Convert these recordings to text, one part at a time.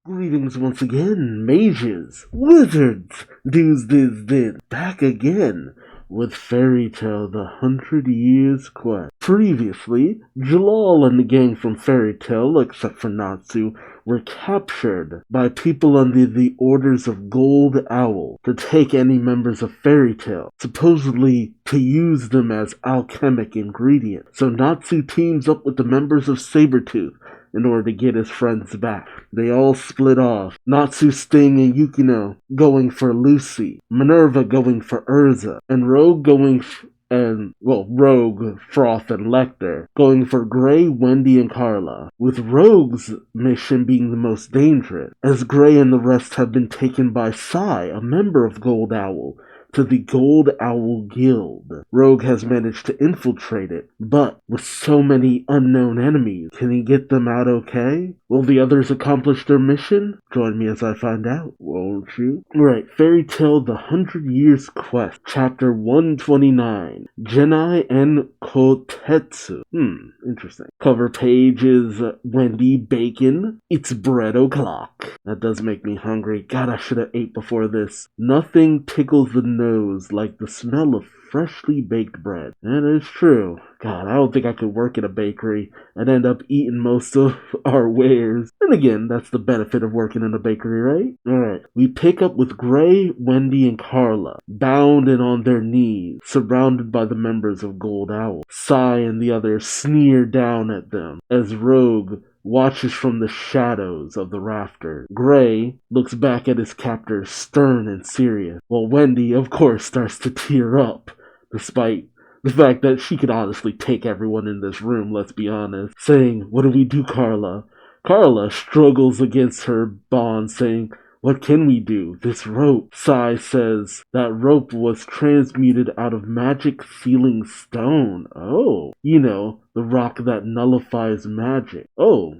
Greetings once again, mages, wizards, Duuz-Diz-Din, back again with Fairy Tale The 100 Years Quest. Previously, Jalal and the gang from Fairy Tale, except for Natsu, were captured by people under the orders of Gold Owl to take any members of Fairy Tale, supposedly to use them as alchemic ingredients. So Natsu teams up with the members of Sabretooth in order to get his friends back. They all split off. Natsu, Sting, and Yukino going for Lucy, Minerva going for Urza, and Rogue Rogue, Froth, and Lecter going for Gray, Wendy, and Carla, with Rogue's mission being the most dangerous, as Gray and the rest have been taken by Sai, a member of Gold Owl, to the Gold Owl Guild. Rogue has managed to infiltrate it, but with so many unknown enemies, can he get them out okay? Will the others accomplish their mission? Join me as I find out, won't you? Right, Fairy Tale The 100 Years Quest, Chapter 129, Gennai and Kotetsu. Interesting. Cover page is Wendy Bacon. It's bread o'clock. That does make me hungry. God, I should have ate before this. Nothing tickles the nose like the smell of freshly baked bread. That is true. God, I don't think I could work in a bakery and end up eating most of our wares. And again, that's the benefit of working in a bakery, right? Alright, we pick up with Gray, Wendy, and Carla, bound and on their knees, surrounded by the members of Gold Owl. Sai and the others sneer down at them as Rogue watches from the shadows of the rafters. Gray looks back at his captors, stern and serious, while Wendy, of course, starts to tear up, despite the fact that she could honestly take everyone in this room, let's be honest, saying, "What do we do, Carla?" Carla struggles against her bond, saying, "What can we do? This rope." Sai says that rope was transmuted out of magic sealing stone. Oh, you know, the rock that nullifies magic. Oh,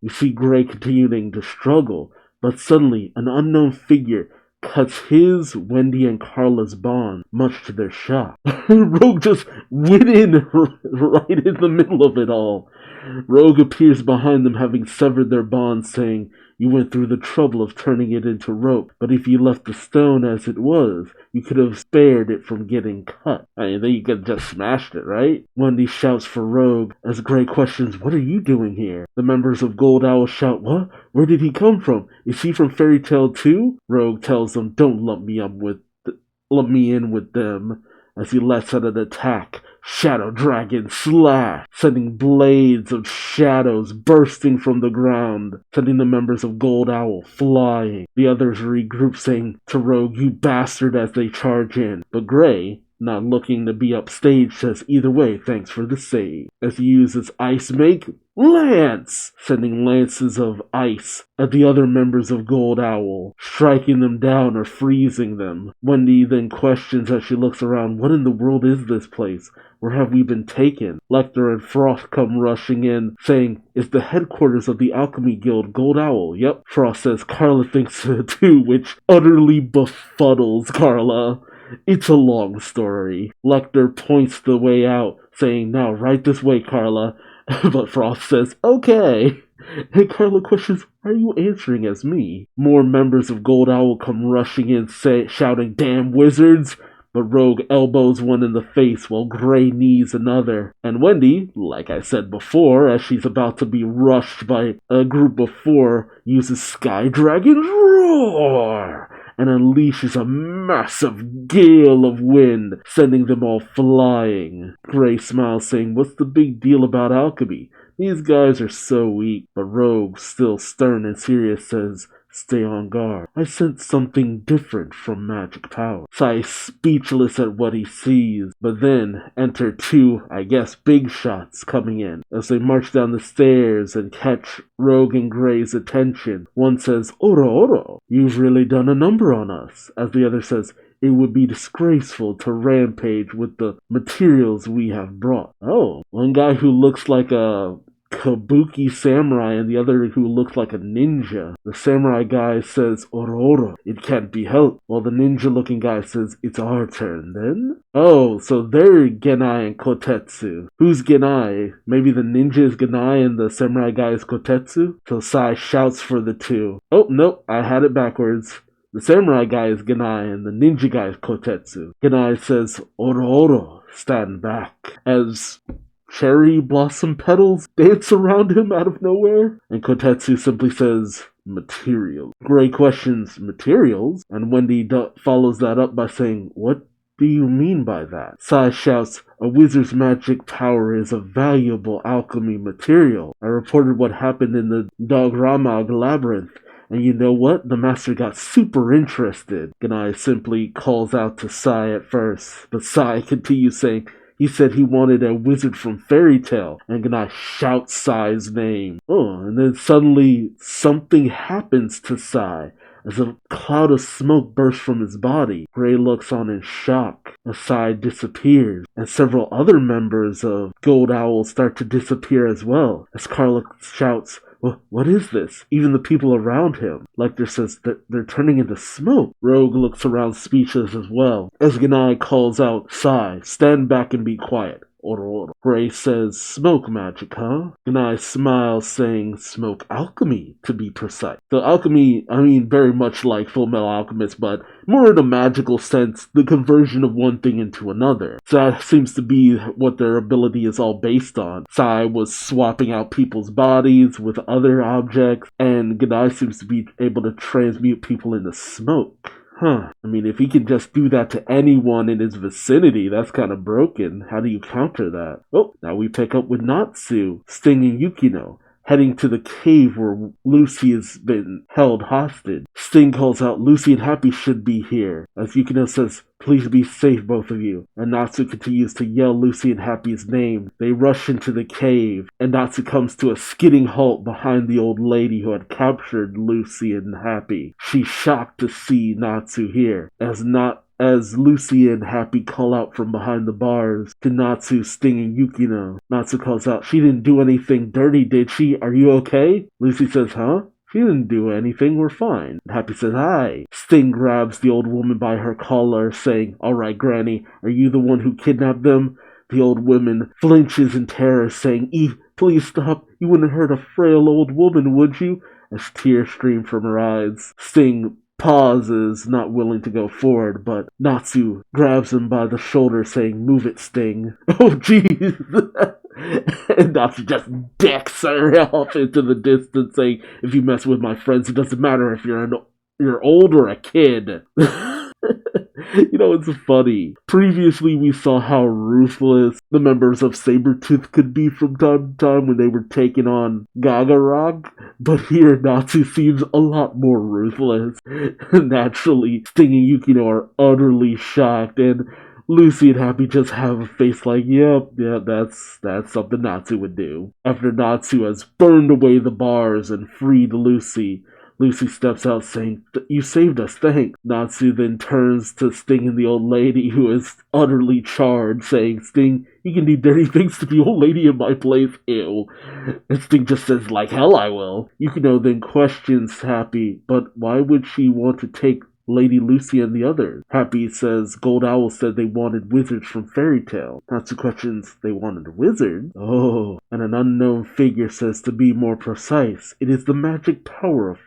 You see Gray continuing to struggle, but suddenly an unknown figure cuts his, Wendy, and Carla's bond, much to their shock. Rogue just went in right in the middle of it all. Rogue appears behind them, having severed their bond, saying, "You went through the trouble of turning it into rope, but if you left the stone as it was, you could have spared it from getting cut." I mean, then you could have just smashed it, right? Wendy shouts for Rogue as Gray questions, "What are you doing here?" The members of Gold Owl shout, "What? Where did he come from? Is he from Fairy Tale too?" Rogue tells them, "Don't lump me in with them," as he lets out an attack. Shadow Dragon Slash, sending blades of shadows bursting from the ground, sending the members of Gold Owl flying. The others regroup, saying to Rogue, "You bastard," as they charge in. But Gray, not looking to be upstage, says, "Either way, thanks for the save," as he uses Ice Make Lance, sending lances of ice at the other members of Gold Owl, striking them down or freezing them. Wendy then questions as she looks around, "What in the world is this place? Where have we been taken?" Lecter and Frost come rushing in, saying, "It's the headquarters of the Alchemy Guild, Gold Owl." Yep, Frost says Carla thinks so too, which utterly befuddles Carla. It's a long story. Lecter points the way out, saying, "Now right this way, Carla." But Frost says, "Okay." And Carla questions, "Why are you answering as me?" More members of Gold Owl come rushing in, shouting, "Damn wizards!" But Rogue elbows one in the face while Gray knees another. And Wendy, like I said before, as she's about to be rushed by a group of 4, uses Sky Dragon's Roar and unleashes a massive gale of wind, sending them all flying. Gray smiles, saying, "What's the big deal about alchemy? These guys are so weak." But Rogue, still stern and serious, says, "Stay on guard. I sense something different from magic power." Sai speechless at what he sees, but then enter 2, I guess, big shots coming in. As they march down the stairs and catch Rogue and Gray's attention, one says, "Oro Oro, you've really done a number on us," as the other says, "It would be disgraceful to rampage with the materials we have brought." Oh, one guy who looks like a kabuki samurai and the other who looks like a ninja. The samurai guy says, Ororo, it can't be helped, while the ninja-looking guy says, it's our turn, then? Oh, so they're Gennai and Kotetsu. Who's Gennai? Maybe the ninja is Gennai and the samurai guy is Kotetsu? So Sai shouts for the two. Oh, nope, I had it backwards. The samurai guy is Gennai and the ninja guy is Kotetsu. Gennai says, Ororo, stand back, as cherry blossom petals dance around him out of nowhere. And Kotetsu simply says, material. Gray questions, materials? And Wendy follows that up by saying, what do you mean by that? Sai shouts, a wizard's magic power is a valuable alchemy material. I reported what happened in the Dogramag labyrinth. And you know what? The master got super interested. Gennai simply calls out to Sai at first, but Sai continues saying, he said he wanted a wizard from Fairy Tale, and Gennai shouts Sai's name. Oh, and then suddenly something happens to Sai, as a cloud of smoke bursts from his body. Gray looks on in shock as Sai disappears, and several other members of Gold Owl start to disappear as well, as Carla shouts, what is this? Even the people around him, Lecter says that they're turning into smoke. Rogue looks around speechless as well, as Gennai calls out, Sai, stand back and be quiet. Oro. Gray says, smoke magic, huh? Gennai smiles, saying, smoke alchemy, to be precise. So alchemy, I mean, very much like Full Metal Alchemist, but more in a magical sense, the conversion of one thing into another. So that seems to be what their ability is all based on. Sai was swapping out people's bodies with other objects, and Gennai seems to be able to transmute people into smoke. Huh. I mean, if he can just do that to anyone in his vicinity, that's kind of broken. How do you counter that? Oh, now we pick up with Natsu, stinging Yukino, heading to the cave where Lucy has been held hostage. Sting calls out, Lucy and Happy should be here, as Yukino says, please be safe, both of you. And Natsu continues to yell Lucy and Happy's name. They rush into the cave, and Natsu comes to a skidding halt behind the old lady who had captured Lucy and Happy. She's shocked to see Natsu here, as Lucy and Happy call out from behind the bars to Natsu stinging Yukino. Natsu calls out, she didn't do anything dirty, did she? Are you okay? Lucy says, huh? She didn't do anything, we're fine. Happy says, hi. Sting grabs the old woman by her collar, saying, alright, Granny, are you the one who kidnapped them? The old woman flinches in terror, saying, please stop. You wouldn't hurt a frail old woman, would you? As tears stream from her eyes. Sting pauses, not willing to go forward, but Natsu grabs him by the shoulder, saying, move it, Sting. Oh, jeez. And Natsu just decks her off into the distance, saying, if you mess with my friends, it doesn't matter if you're old or a kid. You know, it's funny. Previously, we saw how ruthless the members of Sabretooth could be from time to time when they were taking on Gagarog, but here Natsu seems a lot more ruthless. Naturally, Sting and Yukino are utterly shocked, and Lucy and Happy just have a face like, yep, that's something Natsu would do. After Natsu has burned away the bars and freed Lucy, Lucy steps out saying, you saved us, thanks. Natsu then turns to Sting and the old lady, who is utterly charred, saying, Sting, you can do dirty things to the old lady in my place, ew. And Sting just says, like hell I will. Yukino then questions Happy, but why would she want to take Lady Lucy and the others? Happy says Gold Owl said they wanted wizards from Fairy Tale. Natsu questions, they wanted wizards? Oh, and an unknown figure says, to be more precise, it is the magic power of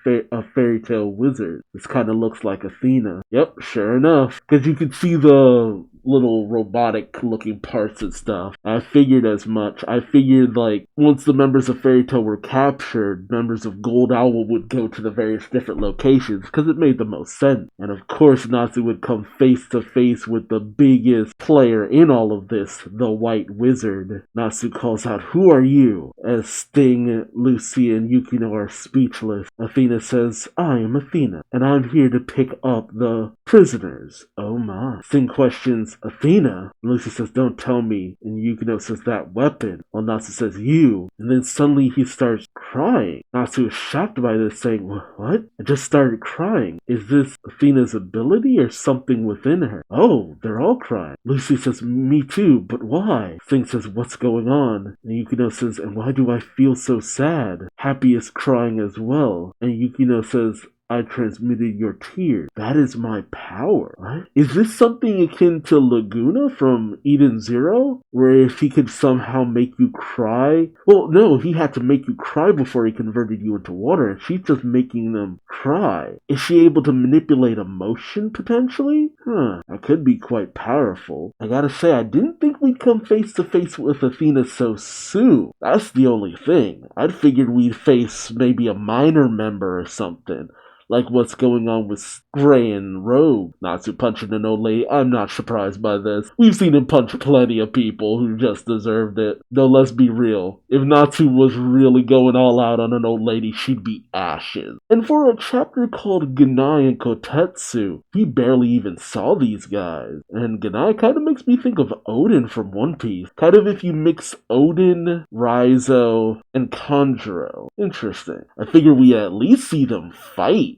Fairy Tale wizards. This kind of looks like Athena. Yep, sure enough, because you can see the little robotic looking parts and stuff. I figured as much. I figured, like, once the members of Fairy Tale were captured, members of Gold Owl would go to the various different locations, because it made the most sense. And of course Natsu would come face to face with the biggest player in all of this, the White Wizard. Natsu calls out, who are you? As Sting, Lucy, and Yukino are speechless. Athena says, I am Athena, and I'm here to pick up the prisoners. Oh my. Sting questions, says, Athena. And Lucy says, don't tell me. And Yukino says, that weapon. While Natsu says, you. And then suddenly he starts crying. Natsu is shocked by this, saying, what? I just started crying. Is this Athena's ability or something within her? Oh, they're all crying. Lucy says, me too, but why? Thing says, what's going on? And Yukino says, and why do I feel so sad? Happy is crying as well. And Yukino says, I transmitted your tears. That is my power. What? Is this something akin to Laguna from Eden Zero? Where if he could somehow make you cry? Well, no, he had to make you cry before he converted you into water, and she's just making them cry. Is she able to manipulate emotion, potentially? That could be quite powerful. I gotta say, I didn't think we'd come face to face with Athena so soon. That's the only thing. I'd figured we'd face maybe a minor member or something. Like what's going on with Gray and Rogue. Natsu punching an old lady. I'm not surprised by this. We've seen him punch plenty of people who just deserved it. Though let's be real. If Natsu was really going all out on an old lady, she'd be ashes. And for a chapter called Gennai and Kotetsu, he barely even saw these guys. And Gennai kind of makes me think of Odin from One Piece. Kind of if you mix Odin, Raizo, and Kanjuro. Interesting. I figure we at least see them fight.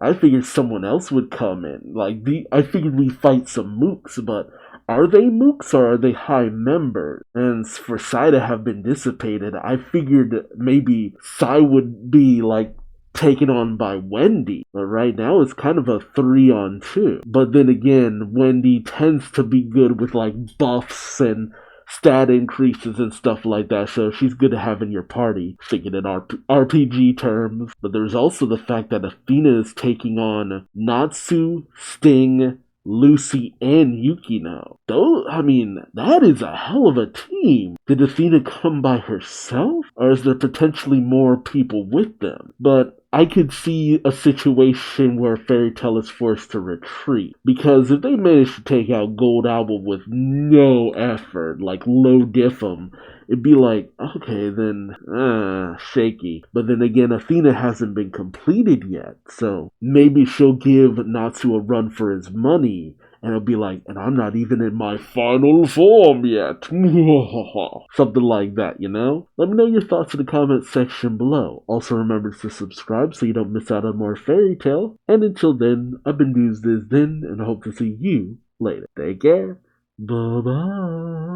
I figured someone else would come in. I figured we fight some mooks, but are they mooks or are they high members? And for Sai to have been dissipated, I figured maybe Sai would be taken on by Wendy. But right now it's kind of a 3-on-2. But then again, Wendy tends to be good with buffs and stat increases and stuff like that, so she's good to have in your party, thinking in RPG terms. But there's also the fact that Athena is taking on Natsu, Sting, Lucy, and Yukino. That is a hell of a team. Did Athena come by herself? Or is there potentially more people with them? But I could see a situation where Fairy Tail is forced to retreat. Because if they manage to take out Gold Owl with no effort, low diff 'em, it'd be okay, then, shaky. But then again, Athena hasn't been completed yet, so maybe she'll give Natsu a run for his money, and it'll be and I'm not even in my final form yet. Something like that, you know? Let me know your thoughts in the comment section below. Also remember to subscribe so you don't miss out on more Fairy Tail. And until then, I've been Duuz-Diz-Din, and I hope to see you later. Take care. Bye-bye.